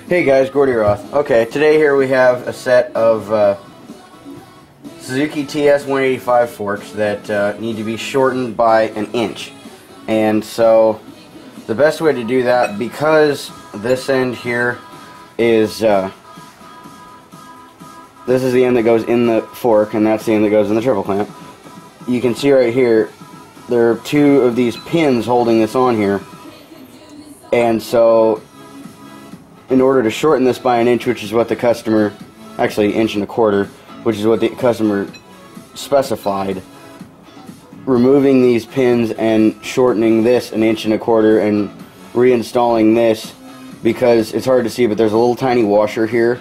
Hey guys, Gordy Roth. Okay, today here we have a set of Suzuki TS-185 forks that need to be shortened by an inch. And so the best way to do that, because this end here is this is the end that goes in the fork and that's the end that goes in the triple clamp. You can see right here there are two of these pins holding this on here, and so in order to shorten this by an inch, which is what the customer, actually inch and a quarter, which is what the customer specified, removing these pins and shortening this an inch and a quarter and reinstalling this, because it's hard to see but there's a little tiny washer here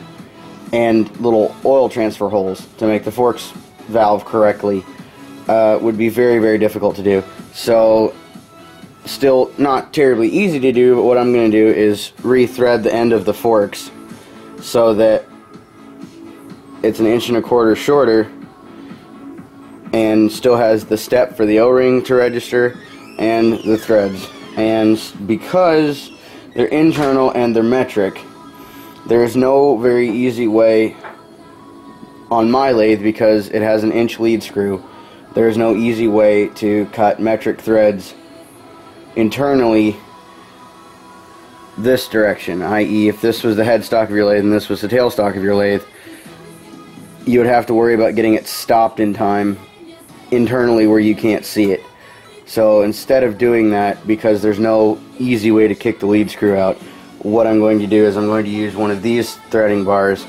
and little oil transfer holes to make the forks valve correctly, would be very, very difficult to do. So still not terribly easy to do, but what I'm going to do is rethread the end of the forks so that it's an inch and a quarter shorter and still has the step for the O-ring to register and the threads. And because they're internal and they're metric, there's no very easy way on my lathe, because it has an inch lead screw. There's no easy way to cut metric threads internally this direction, i.e. if this was the headstock of your lathe and this was the tailstock of your lathe, you would have to worry about getting it stopped in time internally where you can't see it. So instead of doing that, because there's no easy way to kick the lead screw out, what I'm going to do is I'm going to use one of these threading bars,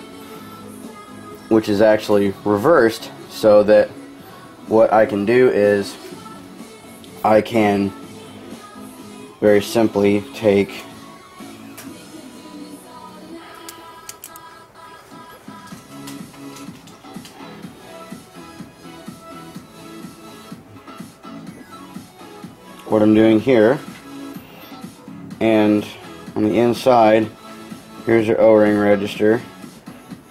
which is actually reversed, so that what I can do is I can very simply take what I'm doing here, and on the inside, here's your O-ring register,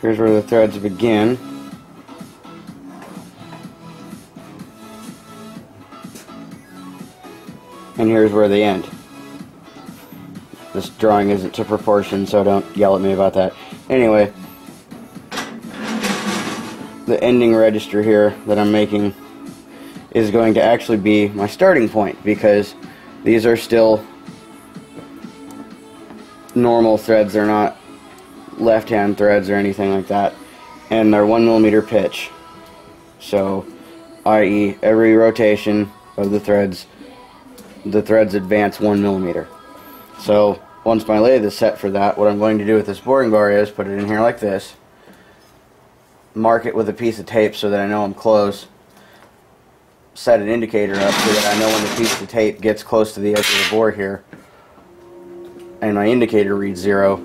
here's where the threads begin, and here's where they end. This drawing isn't to proportion, so don't yell at me about that. Anyway, the ending register here that I'm making is going to actually be my starting point, because these are still normal threads. They're not left-hand threads or anything like that, and they're 1mm pitch. So, i.e., every rotation of the threads advance 1mm. So once my lathe is set for that, what I'm going to do with this boring bar is put it in here like this, mark it with a piece of tape so that I know I'm close, set an indicator up so that I know when the piece of tape gets close to the edge of the bore here and my indicator reads 0,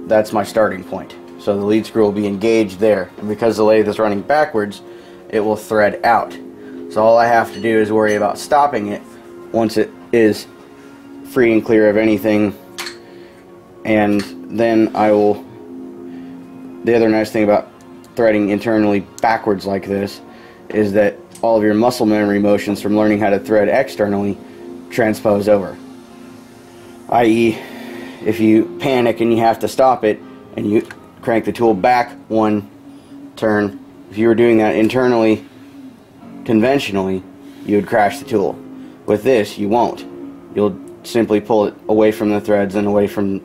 that's my starting point. So the lead screw will be engaged there, and because the lathe is running backwards, it will thread out. So all I have to do is worry about stopping it once it is free and clear of anything, and then I will. The other nice thing about threading internally backwards like this is that all of your muscle memory motions from learning how to thread externally transpose over. i.e., if you panic and you have to stop it and you crank the tool back one turn, if you were doing that internally conventionally, you would crash the tool. With this, you won't. You'll simply pull it away from the threads and away from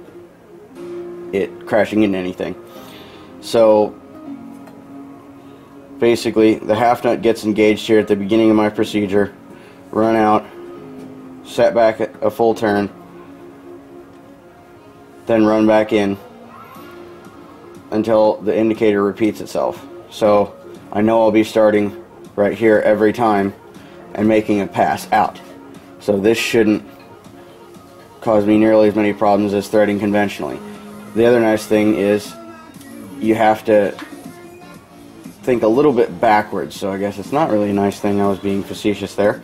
it crashing into anything. So basically, the half nut gets engaged here at the beginning of my procedure, run out, set back at a full turn, then run back in until the indicator repeats itself. So I know I'll be starting right here every time and making a pass out. So this shouldn't cause me nearly as many problems as threading conventionally. The other nice thing is you have to think a little bit backwards, so I guess it's not really a nice thing. I was being facetious there.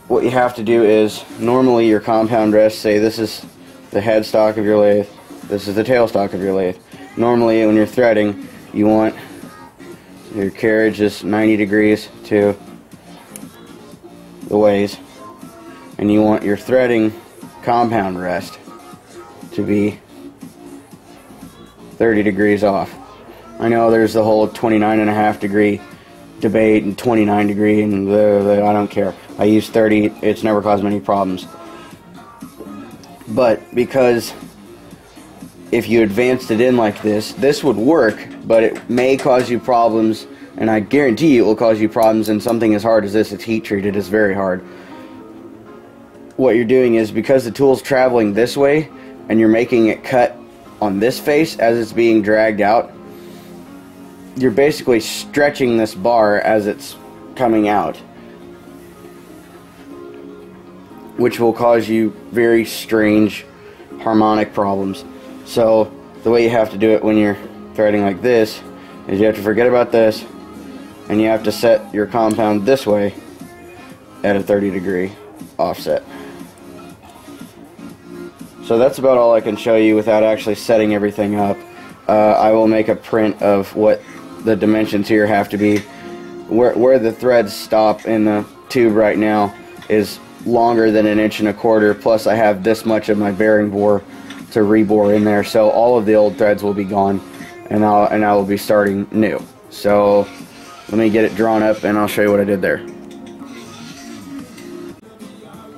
What you have to do is, normally your compound rest, say this is the headstock of your lathe, this is the tailstock of your lathe. Normally when you're threading, you want your carriage is 90 degrees to the ways, and you want your threading compound rest to be 30 degrees off. I know there's the whole 29.5 degree debate and 29 degree and I don't care. I use 30, it's never caused me any problems. But because if you advanced it in like this would work, but it may cause you problems, and I guarantee you it will cause you problems in something as hard as this. It's heat treated, it's very hard. What you're doing is, because the tool's traveling this way and you're making it cut on this face as it's being dragged out, you're basically stretching this bar as it's coming out, which will cause you very strange harmonic problems. So the way you have to do it when you're threading like this is you have to forget about this, and you have to set your compound this way at a 30 degree offset. So that's about all I can show you without actually setting everything up. I will make a print of what the dimensions here have to be. Where the threads stop in the tube right now is longer than 1.25 inches, plus I have this much of my bearing bore to rebore in there, so all of the old threads will be gone, and I will be starting new. So let me get it drawn up and I'll show you what I did there.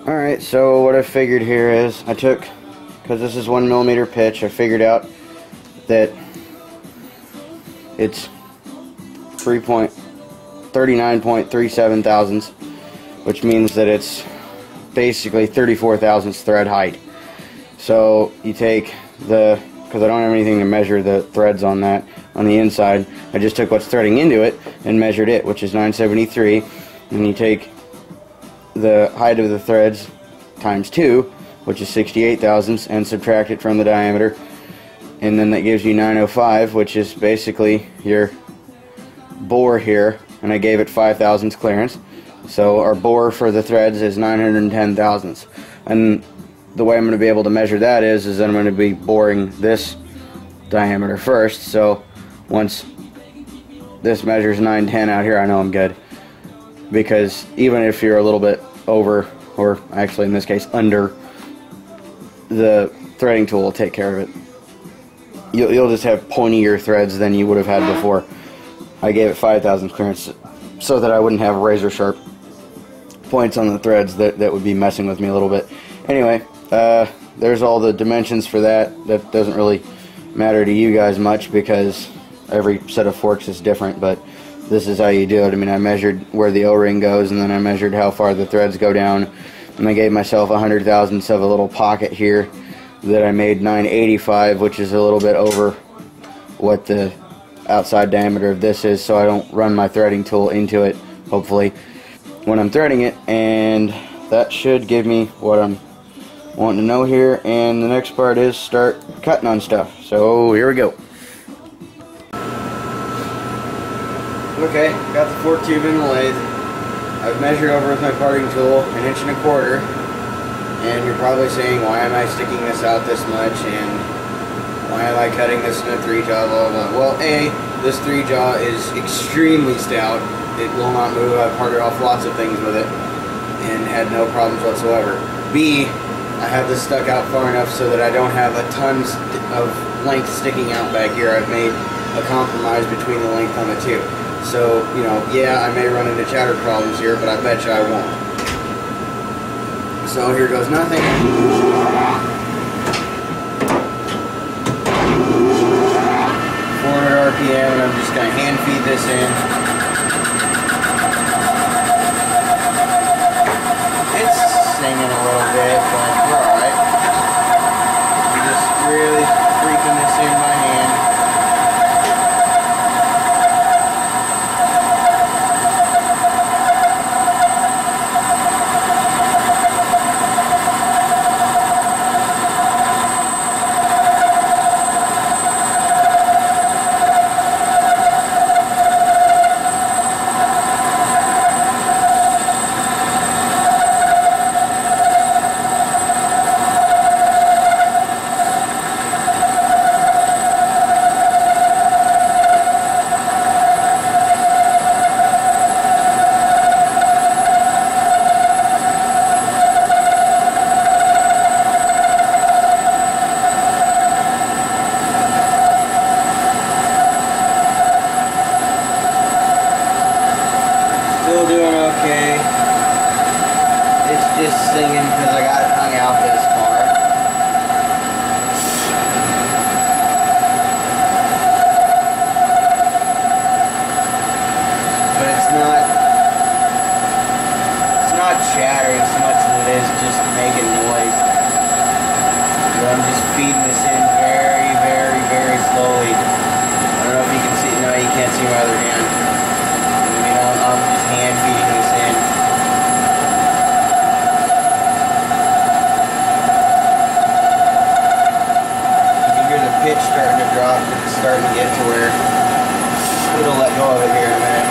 Alright, so what I figured here is, I took, because this is 1mm pitch, I figured out that it's 39.37 thousandths, which means that it's basically 34 thousandths thread height. So you take the, because I don't have anything to measure the threads on that on the inside, I just took what's threading into it and measured it, which is 973, and you take the height of the threads times 2, which is 68 thousandths, and subtract it from the diameter, and then that gives you 905, which is basically your bore here, and I gave it 5 thousandths clearance. So our bore for the threads is 910 thousandths, and the way I'm going to be able to measure that is I'm going to be boring this diameter first. So once this measures 910 out here, I know I'm good, because even if you're a little bit over, or actually in this case under, the threading tool will take care of it. You'll just have pointier threads than you would have had before. I gave it 5 thousandths clearance so that I wouldn't have razor sharp points on the threads that would be messing with me a little bit. Anyway, there's all the dimensions for that. That doesn't really matter to you guys much because every set of forks is different, but this is how you do it. I mean, I measured where the O-ring goes, and then I measured how far the threads go down, and I gave myself 100 thousandths of a little pocket here that I made 985, which is a little bit over what the outside diameter of this is, so I don't run my threading tool into it, hopefully, when I'm threading it. And that should give me what I'm wanting to know here, and the next part is start cutting on stuff. So here we go. Okay, got the fork tube in the lathe. I've measured over with my parting tool 1.25 inches, and you're probably saying, why am I sticking this out this much, and why am I cutting this in a 3-jaw, blah, blah, blah. Well, A, this 3-jaw is extremely stout. It will not move. I've parted off lots of things with it and had no problems whatsoever. B, I have this stuck out far enough so that I don't have a ton of length sticking out back here. I've made a compromise between the length on the two. So, you know, yeah, I may run into chatter problems here, but I bet you I won't. So here goes nothing. 400 RPM, and I'm just going to hand feed this in. It's singing a little bit, but we're alright. I'm just really freaking this in by hand. feeding this in very, very, very slowly. I don't know if you can see. No, you can't see my other hand. I mean, I'm just hand feeding this in. You can hear the pitch starting to drop. It's starting to get to where it'll let go of it here in a minute.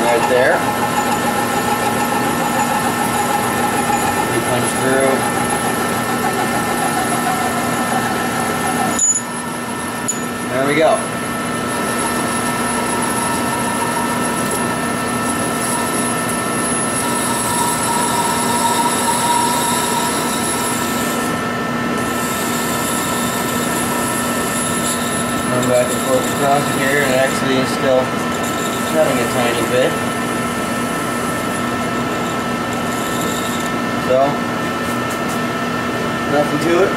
Right there. You punch through. There we go. Going back and forth across here, and it actually is still cutting a tiny bit. So, nothing to it.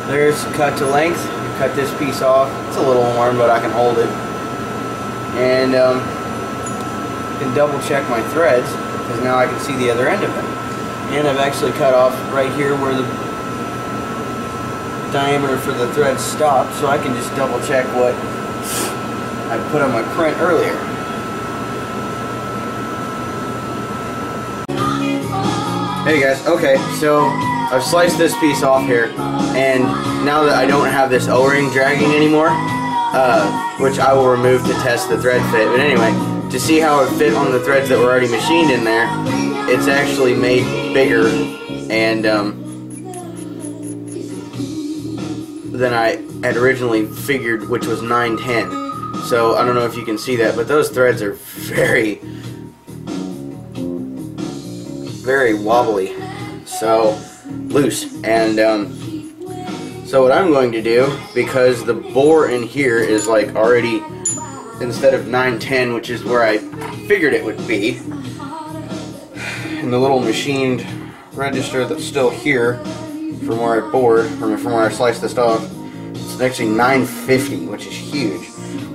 There's cut to length. Cut this piece off. It's a little worn, but I can hold it. And can double check my threads, because now I can see the other end of it. And I've actually cut off right here where the diameter for the thread stopped, so I can just double check what I put on my print earlier. Hey guys, okay, so I've sliced this piece off here, and now that I don't have this O-ring dragging anymore, which I will remove to test the thread fit, but anyway, to see how it fit on the threads that were already machined in there, it's actually made bigger and than I had originally figured, which was 9/10. So I don't know if you can see that, but those threads are very, very wobbly, so loose. And so what I'm going to do, because the bore in here is like already, instead of 9/10, which is where I figured it would be, and the little machined register that's still here from where I bored, from where I sliced this off, it's actually 950, which is huge.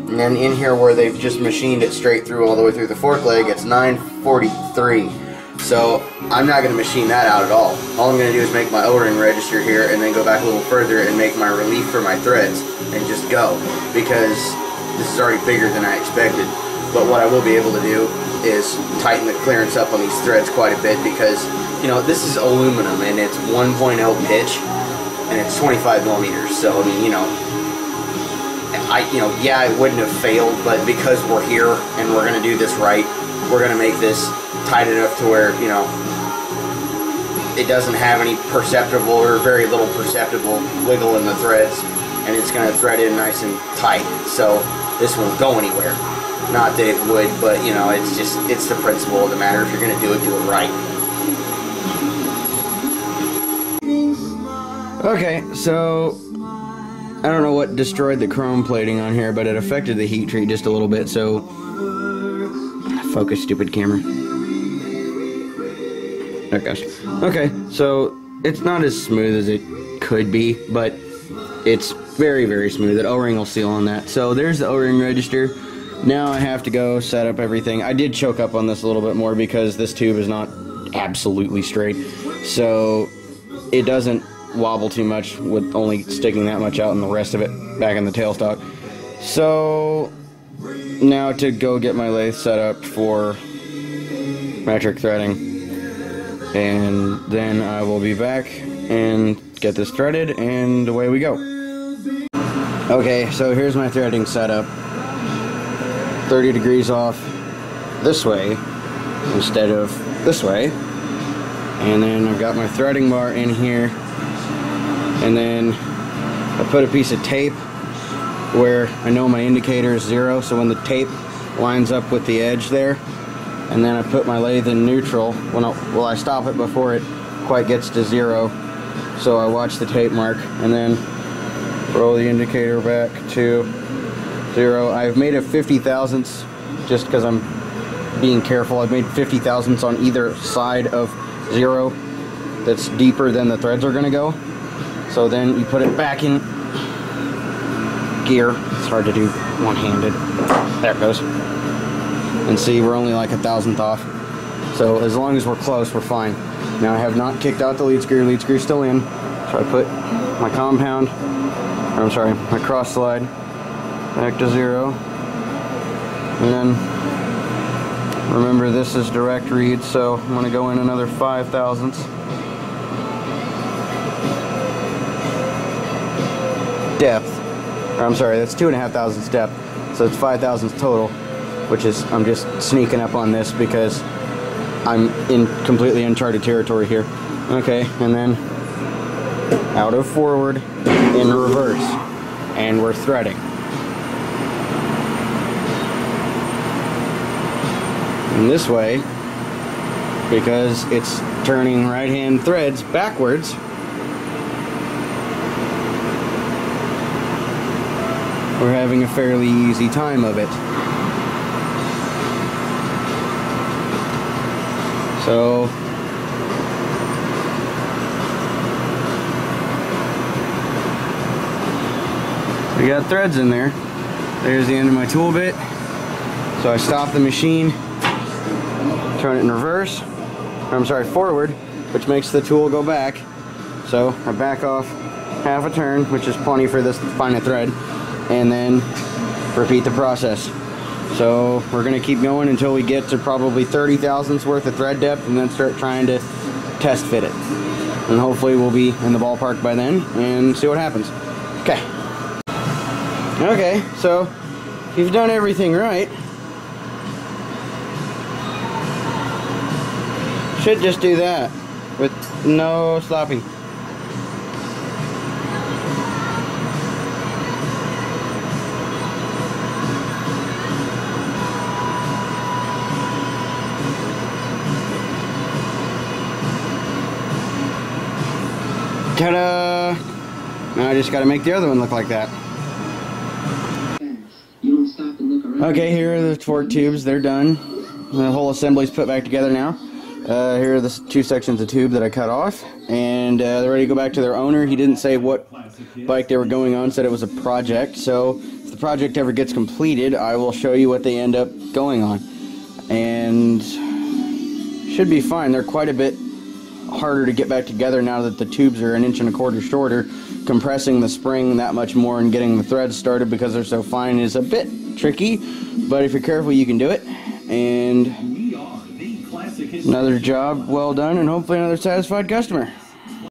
And then in here where they've just machined it straight through all the way through the fork leg, it's 943. So I'm not going to machine that out at all. All I'm going to do is make my O-ring register here and then go back a little further and make my relief for my threads and just go, because this is already bigger than I expected. But what I will be able to do is tighten the clearance up on these threads quite a bit, because, you know, this is aluminum and it's 1.0 pitch and it's 25 millimeters. So I mean, you know, yeah, it wouldn't have failed, but because we're here and we're going to do this right, we're going to make this tight enough to where, you know, it doesn't have any perceptible or very little perceptible wiggle in the threads, and it's going to thread in nice and tight, so this won't go anywhere. Not that it would, but, you know, it's just, it's the principle of the matter. If you're going to do it right. Okay, so I don't know what destroyed the chrome plating on here, but it affected the heat treat just a little bit, so focus, stupid camera. Oh gosh. Okay, so it's not as smooth as it could be, but it's very, very smooth. That O-ring will seal on that. So there's the O-ring register. Now I have to go set up everything. I did choke up on this a little bit more because this tube is not absolutely straight, so it doesn't wobble too much with only sticking that much out and the rest of it back in the tailstock. So now to go get my lathe set up for metric threading, and then I will be back and get this threaded, and away we go. Okay, so here's my threading setup. 30 degrees off this way instead of this way, and then I've got my threading bar in here, and then I put a piece of tape where I know my indicator is 0, so when the tape lines up with the edge there, and then I put my lathe in neutral when I stop it before it quite gets to 0, so I watch the tape mark and then roll the indicator back to 0. I've made a 50 thousandths just because I'm being careful. I've made 50 thousandths on either side of 0 that's deeper than the threads are going to go. So then you put it back in gear. It's hard to do one-handed. There it goes. And see, we're only like 1,000th off. So as long as we're close, we're fine. Now I have not kicked out the lead screw's still in. So I put my compound, or I'm sorry, my cross slide back to 0. And then remember this is direct read, so I'm going to go in another 5 thousandths. Depth, or I'm sorry, that's 2.5 thousandths depth, so it's 5 thousandths total, which is, I'm just sneaking up on this because I'm in completely uncharted territory here. Okay, and then out of forward in reverse, and we're threading. And this way, because it's turning right hand threads backwards, we're having a fairly easy time of it. So we got threads in there. There's the end of my tool bit. So I stop the machine, turn it in reverse, or I'm sorry, forward, which makes the tool go back. So I back off half a turn, which is plenty for this to find a thread, and then repeat the process. So we're going to keep going until we get to probably 30 thousandths worth of thread depth, and then start trying to test fit it. And hopefully we'll be in the ballpark by then and see what happens. Okay. Okay, so if you've done everything right, should just do that with no slopping. Ta-da! Now I just got to make the other one look like that. Okay, here are the torque tubes. They're done. The whole assembly's put back together now. Here are the 2 sections of tube that I cut off, and they're ready to go back to their owner. He didn't say what bike they were going on, said it was a project. So if the project ever gets completed, I will show you what they end up going on. And should be fine. They're quite a bit harder to get back together now that the tubes are 1.25 inches shorter. Compressing the spring that much more and getting the threads started because they're so fine is a bit tricky, but if you're careful you can do it. And another job well done, and hopefully another satisfied customer.